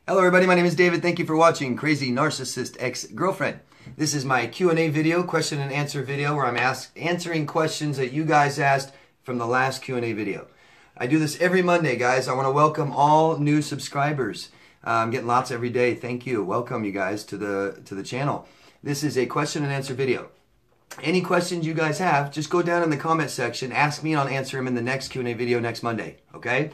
Hello everybody, my name is David. Thank you for watching Crazy Narcissist Ex-Girlfriend. This is my Q&A video, question and answer video, where I'm answering questions that you guys asked from the last Q&A video. I do this every Monday, guys. I want to welcome all new subscribers. I'm getting lots every day. Thank you. Welcome you guys to the channel. This is a question and answer video. Any questions you guys have, just go down in the comment section, ask me and I'll answer them in the next Q&A video next Monday, okay?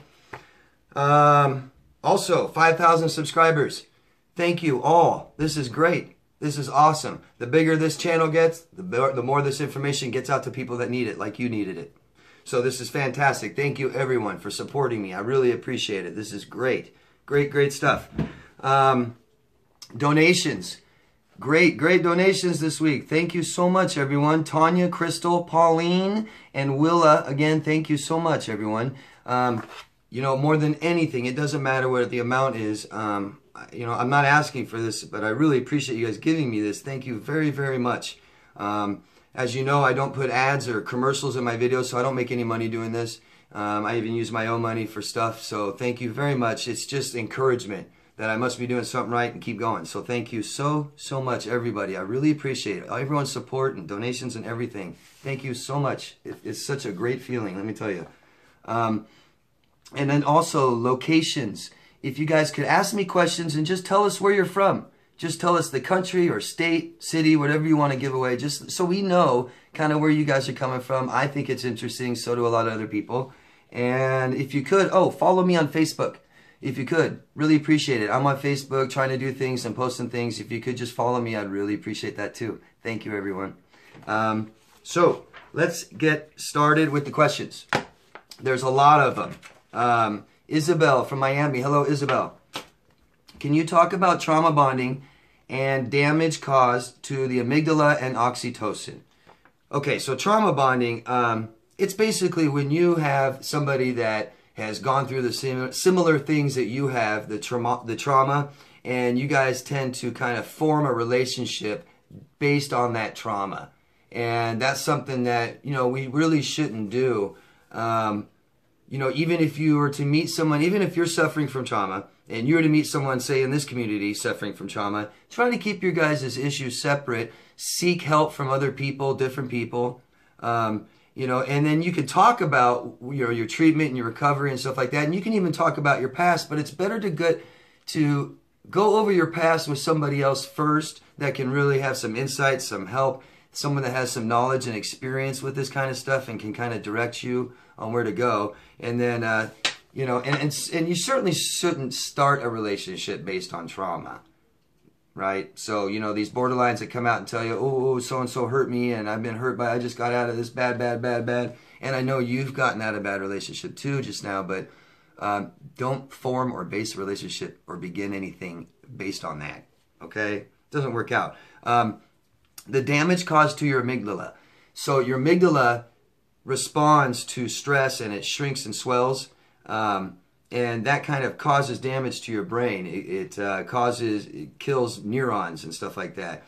Also, 5,000 subscribers. Thank you all. This is great. This is awesome. The bigger this channel gets, the more this information gets out to people that need it, like you needed it. So this is fantastic. Thank you everyone for supporting me. I really appreciate it. This is great. Great stuff. Donations. Great donations this week. Thank you so much, everyone. Tanya, Crystal, Pauline, and Willa. Again, thank you so much, everyone. You know, more than anything, it doesn't matter what the amount is. You know, I'm not asking for this, but I really appreciate you guys giving me this. Thank you very much. As you know, I don't put ads or commercials in my videos, so I don't make any money doing this. I even use my own money for stuff, so thank you very much. It's just encouragement that I must be doing something right and keep going. So thank you so much, everybody. I really appreciate it. Everyone's support and donations and everything. Thank you so much. It's such a great feeling, let me tell you. And then also locations. If you guys could ask me questions and just tell us where you're from. Just tell us the country or state, city, whatever you want to give away, just so we know kind of where you guys are coming from. I think it's interesting, so do a lot of other people. And if you could, follow me on Facebook. If you could, really appreciate it. I'm on Facebook trying to do things and posting things. If you could just follow me, I'd really appreciate that too. Thank you, everyone. So let's get started with the questions. There's a lot of them. Isabel from Miami. Hello, Isabel. Can you talk about trauma bonding and damage caused to the amygdala and oxytocin? Okay, so trauma bonding, it's basically when you have somebody that has gone through the similar things that you have, the trauma, and you guys tend to kind of form a relationship based on that trauma. And that's something that, you know, we really shouldn't do. You know, even if you were to meet someone, even if you're suffering from trauma, and you were to meet someone, say, in this community suffering from trauma, try to keep your guys' issues separate. Seek help from other people, different people. You know, and then you can talk about your treatment and your recovery and stuff like that. And you can even talk about your past, but it's better to go over your past with somebody else first that can really have some insight, some help, someone that has some knowledge and experience with this kind of stuff and can kind of direct you on where to go. And then, you know, and you certainly shouldn't start a relationship based on trauma, right? So, you know, these borderlines that come out and tell you, oh, so-and-so hurt me and I've been hurt by, I just got out of this bad. And I know you've gotten out of a bad relationship too just now, but don't form or base a relationship or begin anything based on that, okay? It doesn't work out. The damage caused to your amygdala. So your amygdala responds to stress and it shrinks and swells, and that kind of causes damage to your brain. It kills neurons and stuff like that.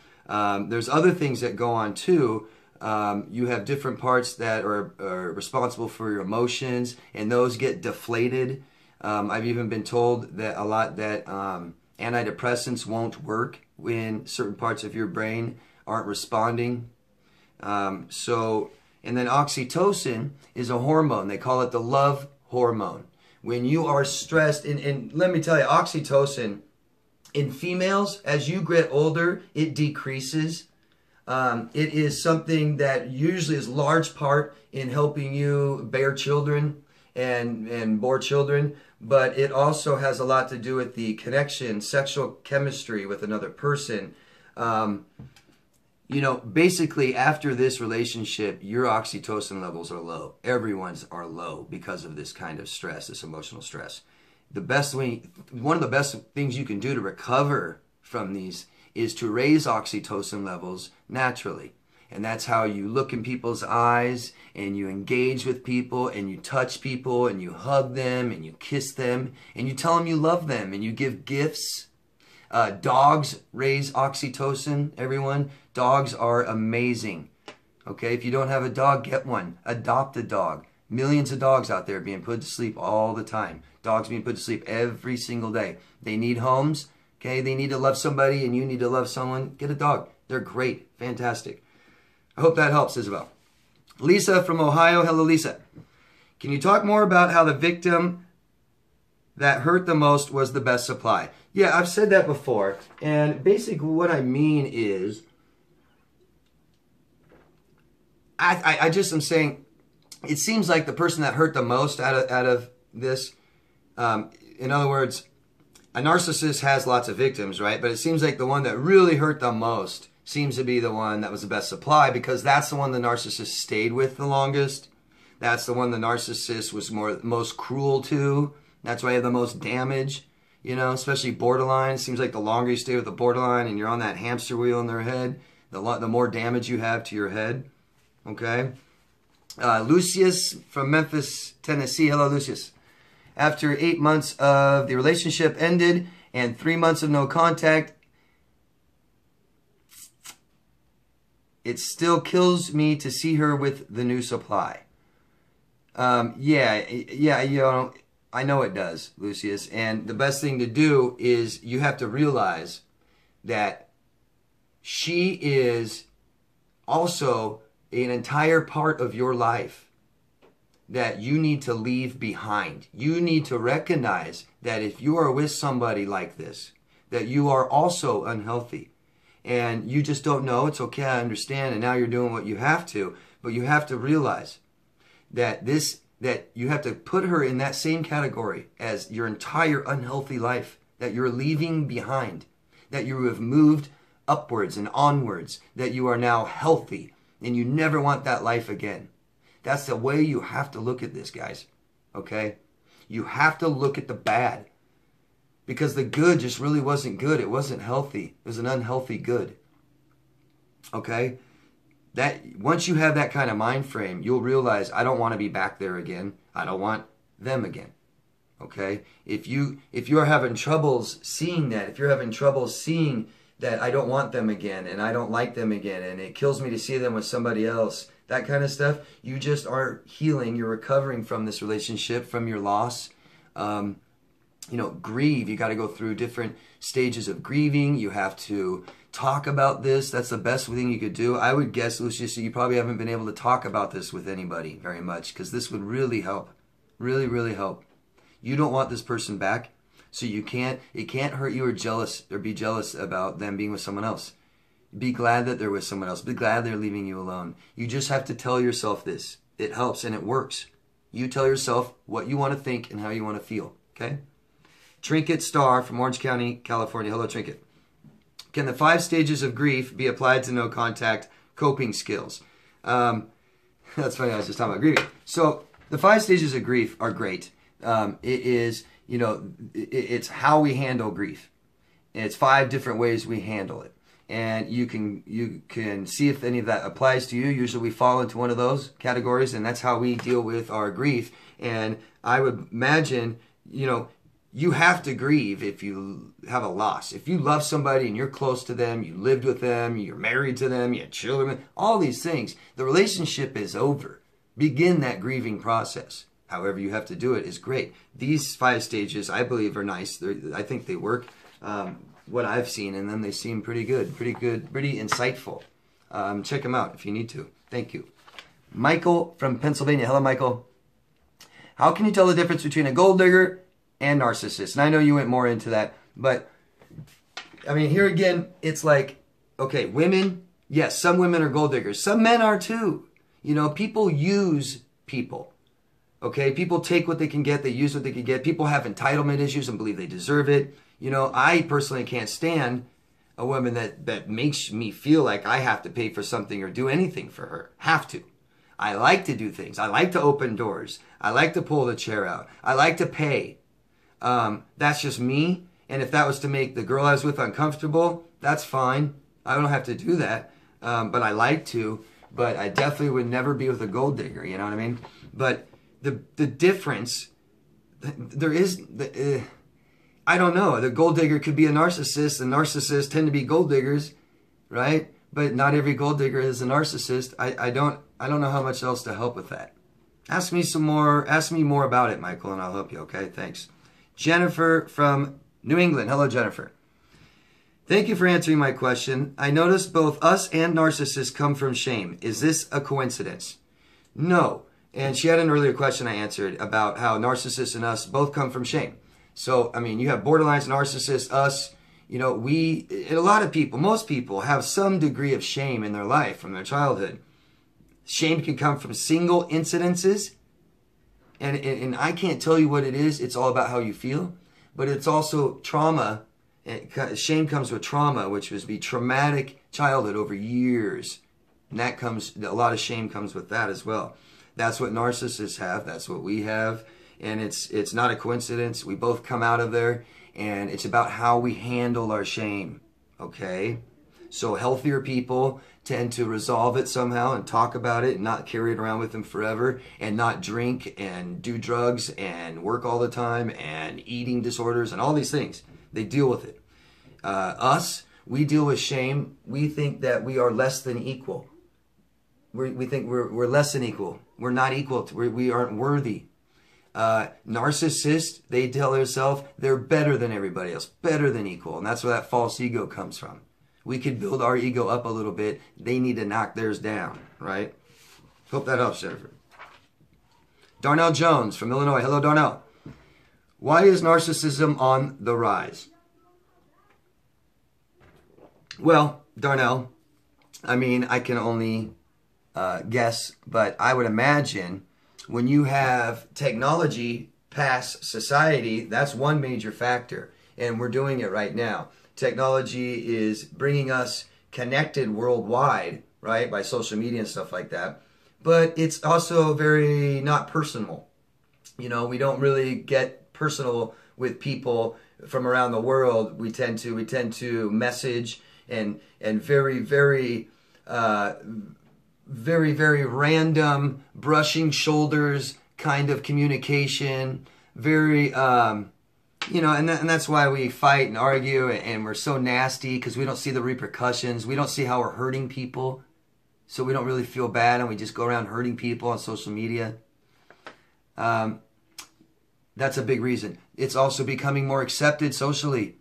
There's other things that go on too. You have different parts that are responsible for your emotions, and those get deflated. I've even been told that a lot that antidepressants won't work when certain parts of your brain aren't responding. And then oxytocin is a hormone. They call it the love hormone. When you are stressed, and let me tell you, oxytocin in females, as you get older, it decreases. It is something that usually is a large part in helping you bear children and bore children, but it also has a lot to do with the connection, sexual chemistry with another person. You know, basically after this relationship, your oxytocin levels are low. Everyone's are low because of this kind of stress, this emotional stress. One of the best things you can do to recover from these is to raise oxytocin levels naturally. And that's how you look in people's eyes and you engage with people and you touch people and you hug them and you kiss them and you tell them you love them and you give gifts. Dogs raise oxytocin, everyone. Dogs are amazing. Okay, if you don't have a dog, get one. Adopt a dog. Millions of dogs out there being put to sleep all the time. Dogs being put to sleep every single day. They need homes. Okay, they need to love somebody, and you need to love someone. Get a dog. They're great. Fantastic. I hope that helps, Isabel. Lisa from Ohio. Hello, Lisa. Can you talk more about how the victim that hurt the most was the best supply? Yeah, I've said that before. And basically what I mean is, I just am saying, it seems like the person that hurt the most out of this, in other words, a narcissist has lots of victims, right? But it seems like the one that really hurt the most seems to be the one that was the best supply, because that's the one the narcissist stayed with the longest. That's the one the narcissist was most cruel to. That's why you have the most damage, you know, especially borderline. It seems like the longer you stay with the borderline and you're on that hamster wheel in their head, the more damage you have to your head. Okay? Lucius from Memphis, Tennessee. Hello, Lucius. After 8 months of the relationship ended and 3 months of no contact, it still kills me to see her with the new supply. Yeah, you know, I know it does, Lucius. And the best thing to do is you have to realize that she is also an entire part of your life that you need to leave behind. You need to recognize that if you are with somebody like this, that you are also unhealthy. And you just don't know. It's okay, I understand. And now you're doing what you have to. But you have to realize that you have to put her in that same category as your entire unhealthy life that you're leaving behind, that you have moved upwards and onwards, that you are now healthy, and you never want that life again. That's the way you have to look at this, guys. Okay? You have to look at the bad, because the good just really wasn't good. It wasn't healthy. It was an unhealthy good. Okay? That once you have that kind of mind frame, you'll realize, I don't want to be back there again. I don't want them again. Okay? If you are having troubles seeing that, if you're having trouble seeing that I don't want them again and I don't like them again and it kills me to see them with somebody else, that kind of stuff, you just aren't healing. You're recovering from this relationship, from your loss. You know, grieve. You got to go through different stages of grieving. You have to talk about this. That's the best thing you could do. I would guess, Lucius, you probably haven't been able to talk about this with anybody very much, because this would really help. Really, really help. You don't want this person back, so it can't hurt you or be jealous about them being with someone else. Be glad that they're with someone else. Be glad they're leaving you alone. You just have to tell yourself this. It helps and it works. You tell yourself what you want to think and how you want to feel. Okay? Trinket Star from Orange County, California. Hello, Trinket. Can the 5 stages of grief be applied to no contact coping skills? That's funny. I was just talking about grieving. So the 5 stages of grief are great. It is, you know, it's how we handle grief. It's 5 different ways we handle it. And you can see if any of that applies to you. Usually we fall into one of those categories, and that's how we deal with our grief. And I would imagine, you know, you have to grieve if you have a loss. If you love somebody and you're close to them, you lived with them, you're married to them, you have children, all these things, the relationship is over. Begin that grieving process. However you have to do it is great. These 5 stages, I believe, are nice. I think they work. What I've seen, and then they seem pretty good, pretty insightful. Check them out if you need to. Thank you. Michael from Pennsylvania. Hello, Michael. How can you tell the difference between a gold digger and narcissist? And I know you went more into that, but I mean, here again, it's like, okay, women, yes, some women are gold diggers. Some men are too. You know, people use people. Okay, people take what they can get. They use what they can get. People have entitlement issues and believe they deserve it. You know, I personally can't stand a woman that makes me feel like I have to pay for something or do anything for her. Have to. I like to do things. I like to open doors. I like to pull the chair out. I like to pay. That's just me. And if that was to make the girl I was with uncomfortable, that's fine. I don't have to do that. But I like to. But I definitely would never be with a gold digger. You know what I mean? But the difference, there is... I don't know. The gold digger could be a narcissist. The narcissists tend to be gold diggers, right? But not every gold digger is a narcissist. I don't know how much else to help with that. Ask me more about it, Michael, and I'll help you, okay? Thanks. Jennifer from New England. Hello, Jennifer. Thank you for answering my question. I noticed both us and narcissists come from shame. Is this a coincidence? No. And she had an earlier question I answered about how narcissists and us both come from shame. So, I mean, you have borderline narcissists, us, you know, a lot of people, most people have some degree of shame in their life from their childhood. Shame can come from single incidences. And I can't tell you what it is. It's all about how you feel. But it's also trauma. Shame comes with trauma, which would be traumatic childhood over years. And that comes, a lot of shame comes with that as well. That's what narcissists have. That's what we have. And it's not a coincidence. We both come out of there. And it's about how we handle our shame. Okay? So healthier people tend to resolve it somehow and talk about it and not carry it around with them forever and not drink and do drugs and work all the time and eating disorders and all these things. They deal with it. Us, we deal with shame. We think that we are less than equal. We think we're less than equal. We're not equal. We aren't worthy. Narcissists, they tell themselves they're better than everybody else, better than equal. And that's where that false ego comes from. We could build our ego up a little bit. They need to knock theirs down, right? Hope that helps, Jennifer. Darnell Jones from Illinois. Hello, Darnell. Why is narcissism on the rise? Well, Darnell, I mean, I can only guess, but I would imagine when you have technology pass society, that's one major factor, and we're doing it right now. Technology is bringing us connected worldwide, right, by social media and stuff like that, but it's also very not personal. You know, we don't really get personal with people from around the world. We tend to message and very random brushing shoulders kind of communication, very you know, and that's why we fight and argue and we're so nasty, because we don't see the repercussions. We don't see how we're hurting people, so we don't really feel bad, and we just go around hurting people on social media. That's a big reason. It's also becoming more accepted socially.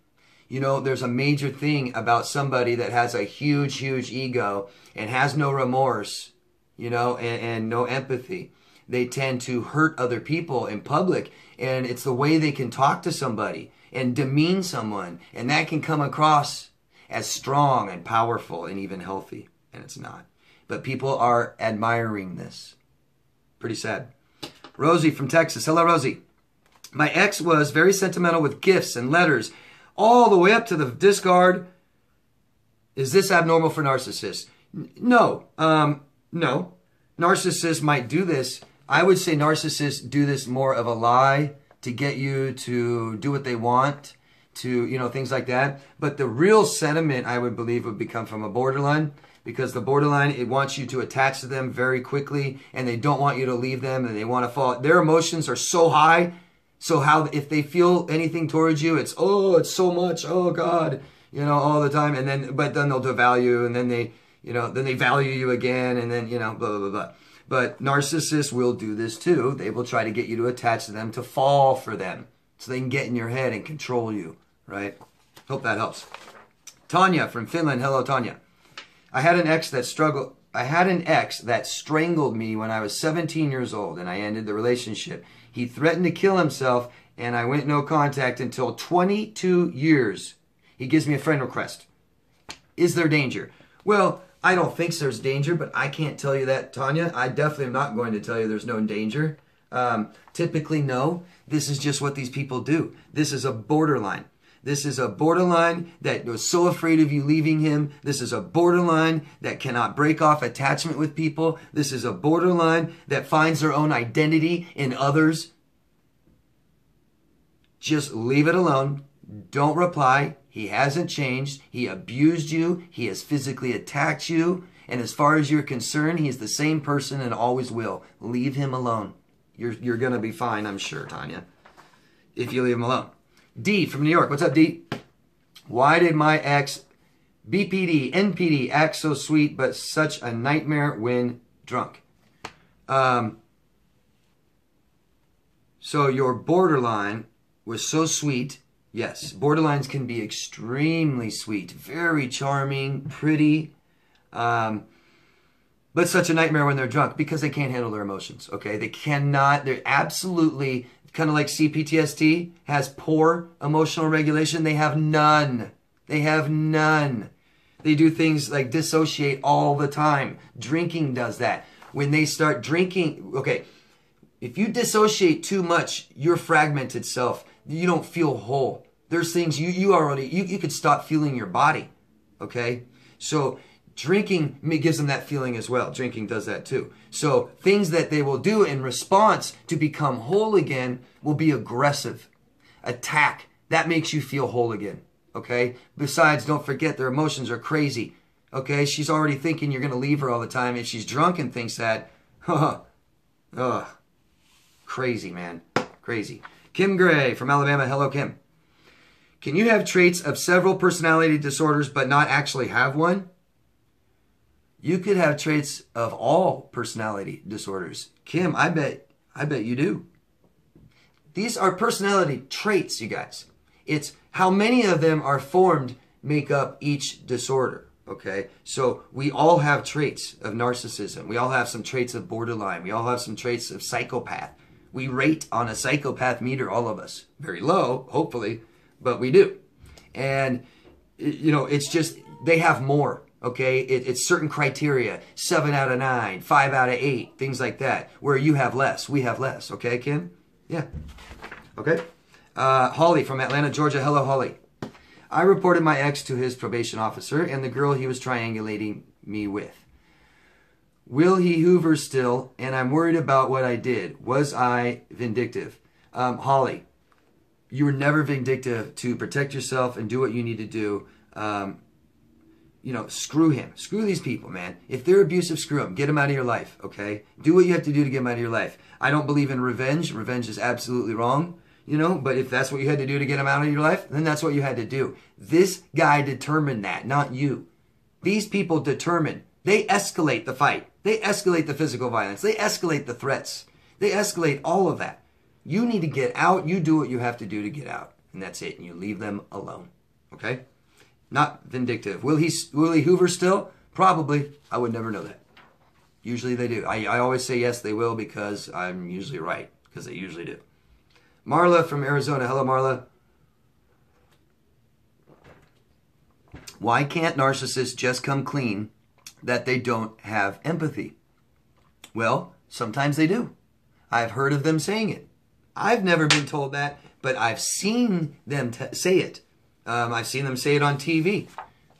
You know, there's a major thing about somebody that has a huge ego and has no remorse, you know, and no empathy. They tend to hurt other people in public, and it's the way they can talk to somebody and demean someone, and that can come across as strong and powerful and even healthy, and it's not. But people are admiring this. Pretty sad. Rosie from Texas. Hello, Rosie. My ex was very sentimental with gifts and letters all the way up to the discard. Is this abnormal for narcissists? No. No. Narcissists might do this. I would say narcissists do this more of a lie to get you to do what they want, to, you know, things like that. But the real sentiment, I would believe, would become from a borderline, because the borderline, it wants you to attach to them very quickly, and they don't want you to leave them, and they want to fall. Their emotions are so high. So how, if they feel anything towards you, it's, oh, it's so much, oh God, you know, all the time. And then, but then they'll devalue, and then they, you know, then they value you again, and then, you know, blah, blah, blah, blah. But narcissists will do this too. They will try to get you to attach to them, to fall for them, so they can get in your head and control you, right? Hope that helps. Tanya from Finland. Hello, Tanya. I had an ex that strangled me when I was 17 years old, and I ended the relationship. He threatened to kill himself, and I went no contact until 22 years. He gives me a friend request. Is there danger? Well, I don't think there's danger, but I can't tell you that, Tanya. I definitely am not going to tell you there's no danger. Typically, no. This is just what these people do. This is a borderline. This is a borderline that was so afraid of you leaving him. This is a borderline that cannot break off attachment with people. This is a borderline that finds their own identity in others. Just leave it alone. Don't reply. He hasn't changed. He abused you. He has physically attacked you. And as far as you're concerned, he's the same person and always will. Leave him alone. You're going to be fine, I'm sure, Tanya, if you leave him alone. D from New York. What's up, D? Why did my ex BPD, NPD act so sweet but such a nightmare when drunk? So your borderline was so sweet. Yes, borderlines can be extremely sweet, very charming, pretty, but such a nightmare when they're drunk because they can't handle their emotions, okay? They cannot, they're absolutely, kind of like CPTSD has poor emotional regulation. They have none. They have none. They do things like dissociate all the time. Drinking does that. When they start drinking, okay, if you dissociate too much, your fragmented self, you don't feel whole. There's things you could stop feeling your body, okay? So drinking gives them that feeling as well. Drinking does that too. So things that they will do in response to become whole again will be aggressive. Attack. That makes you feel whole again, okay? Besides, don't forget their emotions are crazy, okay? She's already thinking you're going to leave her all the time. If she's drunk and thinks that, crazy, man. Crazy. Kim Gray from Alabama. Hello, Kim. Can you have traits of several personality disorders but not actually have one? You could have traits of all personality disorders. Kim, I bet you do. These are personality traits, you guys. It's how many of them are formed make up each disorder, okay? So we all have traits of narcissism. We all have some traits of borderline. We all have some traits of psychopath. We rate on a psychopath meter, all of us. Very low, hopefully, but we do. And, you know, it's just, they have more, okay? It's certain criteria, 7 out of 9, 5 out of 8, things like that, where you have less, we have less, okay, Kim? Yeah. Okay. Holly from Atlanta, Georgia. Hello, Holly. I reported my ex to his probation officer and the girl he was triangulating me with. Will he hoover still? And I'm worried about what I did. Was I vindictive? Holly, you were never vindictive. To protect yourself and do what you need to do. You know, screw him. Screw these people, man. If they're abusive, screw them. Get them out of your life, okay? Do what you have to do to get them out of your life. I don't believe in revenge. Revenge is absolutely wrong, you know? But if that's what you had to do to get them out of your life, then that's what you had to do. This guy determined that, not you. These people determine. They escalate the fight. They escalate the physical violence. They escalate the threats. They escalate all of that. You need to get out. You do what you have to do to get out. And that's it. And you leave them alone. Okay? Not vindictive. Will he hoover still? Probably. I would never know that. Usually they do. I always say yes, they will, because I'm usually right. Because they usually do. Marla from Arizona. Hello, Marla. Why can't narcissists just come clean that they don't have empathy? Well, sometimes they do. I've heard of them saying it. I've never been told that, but I've seen them say it. I've seen them say it on TV.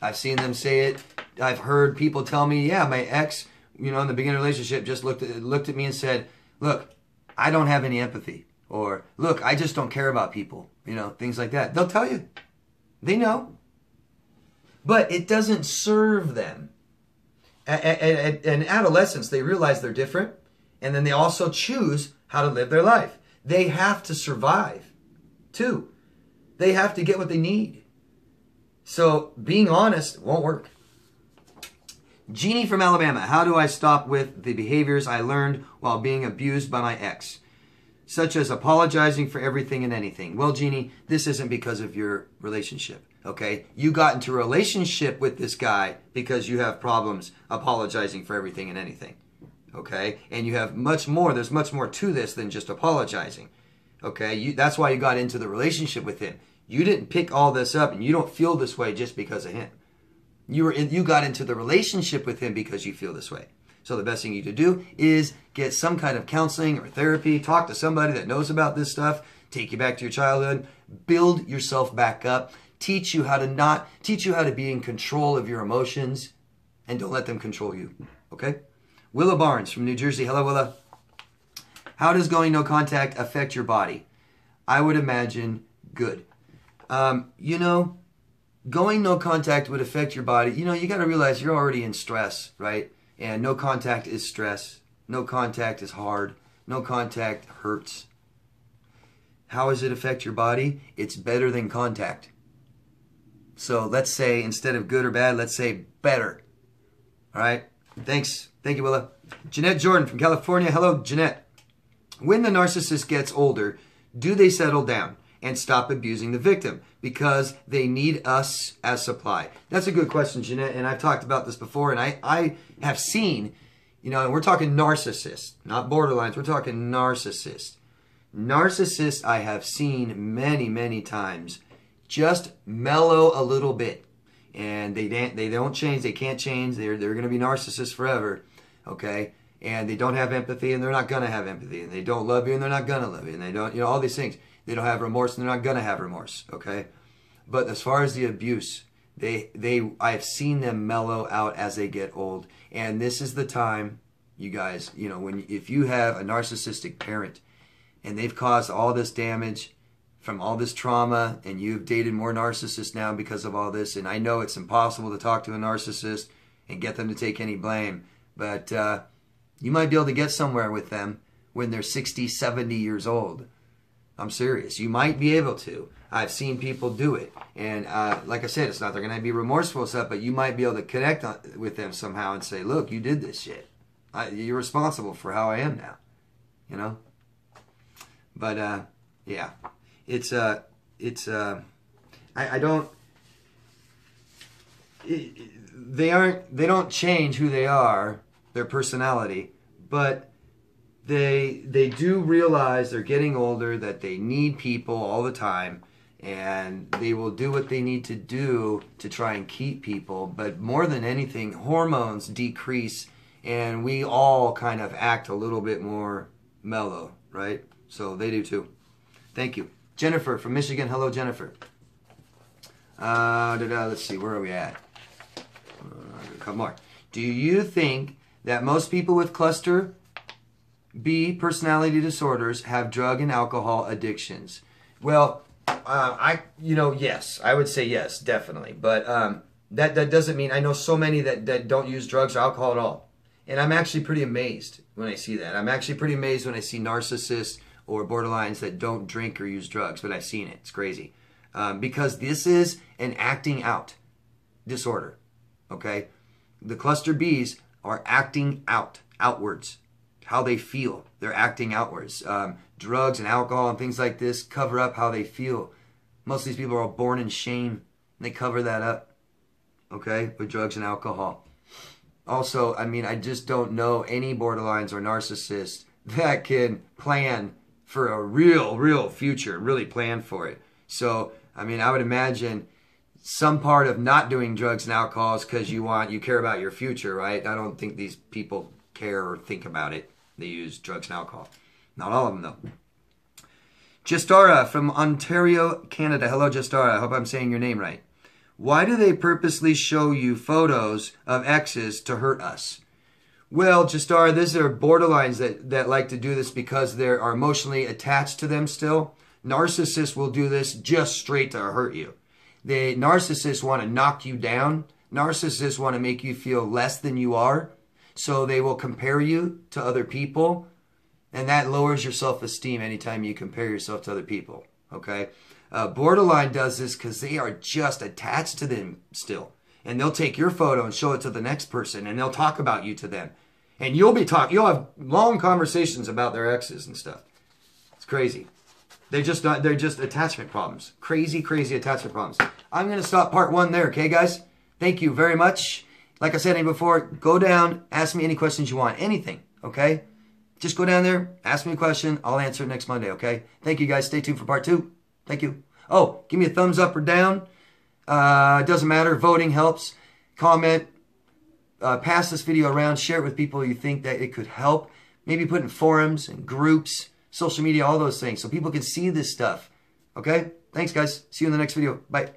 I've seen them say it. I've heard people tell me, yeah, my ex, you know, in the beginning of the relationship just looked at me and said, look, I don't have any empathy. Or, look, I just don't care about people. You know, things like that. They'll tell you. They know. But it doesn't serve them. In adolescence, they realize they're different. And then they also choose how to live their life. They have to survive, too. They have to get what they need. So being honest won't work. Jeannie from Alabama. How do I stop with the behaviors I learned while being abused by my ex? Such as apologizing for everything and anything. Well, Jeannie, this isn't because of your relationship. Okay? You got into a relationship with this guy because you have problems apologizing for everything and anything. Okay? And you have much more. There's much more to this than just apologizing. Okay? That's why you got into the relationship with him. You didn't pick all this up, and you don't feel this way just because of him. You got into the relationship with him because you feel this way. So the best thing you could do is get some kind of counseling or therapy. Talk to somebody that knows about this stuff. Take you back to your childhood. Build yourself back up. Teach you how to be in control of your emotions, and don't let them control you. Okay? Willa Barnes from New Jersey. Hello, Willa. How does going no contact affect your body? I would imagine good. You know, going no contact would affect your body. You know, you got to realize you're already in stress, right? And no contact is stress. No contact is hard. No contact hurts. How does it affect your body? It's better than contact. So let's say instead of good or bad, let's say better. All right? Thanks. Thank you, Willa. Jeanette Jordan from California. Hello, Jeanette. when the narcissist gets older, do they settle down and stop abusing the victim because they need us as supply? That's a good question, Jeanette, and I've talked about this before, and I have seen, you know, and we're talking narcissists, not borderlines, we're talking narcissists. Narcissists I have seen many, many times just mellow a little bit, and they don't change, they can't change, they're going to be narcissists forever, okay? And they don't have empathy, and they're not going to have empathy, and they don't love you, and they're not going to love you, and they don't, you know, all these things. They don't have remorse, and they're not going to have remorse, okay? But as far as the abuse, I've seen them mellow out as they get old, and this is the time, you guys, you know, if you have a narcissistic parent, and they've caused all this damage from all this trauma, and you've dated more narcissists now because of all this, and I know it's impossible to talk to a narcissist and get them to take any blame, but you might be able to get somewhere with them when they're 60, 70 years old. I'm serious. You might be able to. I've seen people do it. And like I said, it's not they're going to be remorseful and stuff, but you might be able to connect with them somehow and say, look, you did this shit. You're responsible for how I am now. You know? But, yeah. They don't change who they are, their personality, but they do realize they're getting older, that they need people all the time, and they will do what they need to do to try and keep people. But more than anything, hormones decrease, and we all kind of act a little bit more mellow, right? So they do too. Thank you. Jennifer from Michigan. Hello, Jennifer. Let's see, where are we at? A couple more. Do you think that most people with cluster B personality disorders have drug and alcohol addictions? Well, yes, I would say yes, definitely. But that doesn't mean, I know so many that don't use drugs or alcohol at all. And I'm actually pretty amazed when I see that. I'm actually pretty amazed when I see narcissists or borderlines that don't drink or use drugs, but I've seen it. It's crazy. Because this is an acting out disorder, okay? The cluster Bs are acting outwards, how they feel. They're acting outwards. Drugs and alcohol and things like this cover up how they feel. Most of these people are all born in shame, and they cover that up, okay, with drugs and alcohol. Also, I mean, I just don't know any borderlines or narcissists that can plan for a real future, really plan for it. So, I mean, I would imagine some part of not doing drugs and alcohol is because you care about your future, right? I don't think these people care or think about it. They use drugs and alcohol. Not all of them, though. Justara from Ontario, Canada. Hello, Justara. I hope I'm saying your name right. Why do they purposely show you photos of exes to hurt us? Well, Justara, these are borderlines that like to do this because they are emotionally attached to them still. Narcissists will do this just straight to hurt you. The narcissists want to knock you down. Narcissists want to make you feel less than you are. So they will compare you to other people. And that lowers your self-esteem anytime you compare yourself to other people. Okay? Borderline does this because they are just attached to them still. And they'll take your photo and show it to the next person. And they'll talk about you to them. And you'll have long conversations about their exes and stuff. It's crazy. They're just attachment problems. Crazy attachment problems. I'm going to stop part 1 there, okay, guys? Thank you very much. Like I said before, go down, ask me any questions you want. Anything, okay? Just go down there, ask me a question. I'll answer it next Monday, okay? Thank you, guys. Stay tuned for part 2. Thank you. Oh, give me a thumbs up or down. It doesn't matter. Voting helps. Comment. Pass this video around. Share it with people you think that it could help. Maybe put in forums and groups, social media, all those things, so people can see this stuff. Okay? Thanks, guys. See you in the next video. Bye.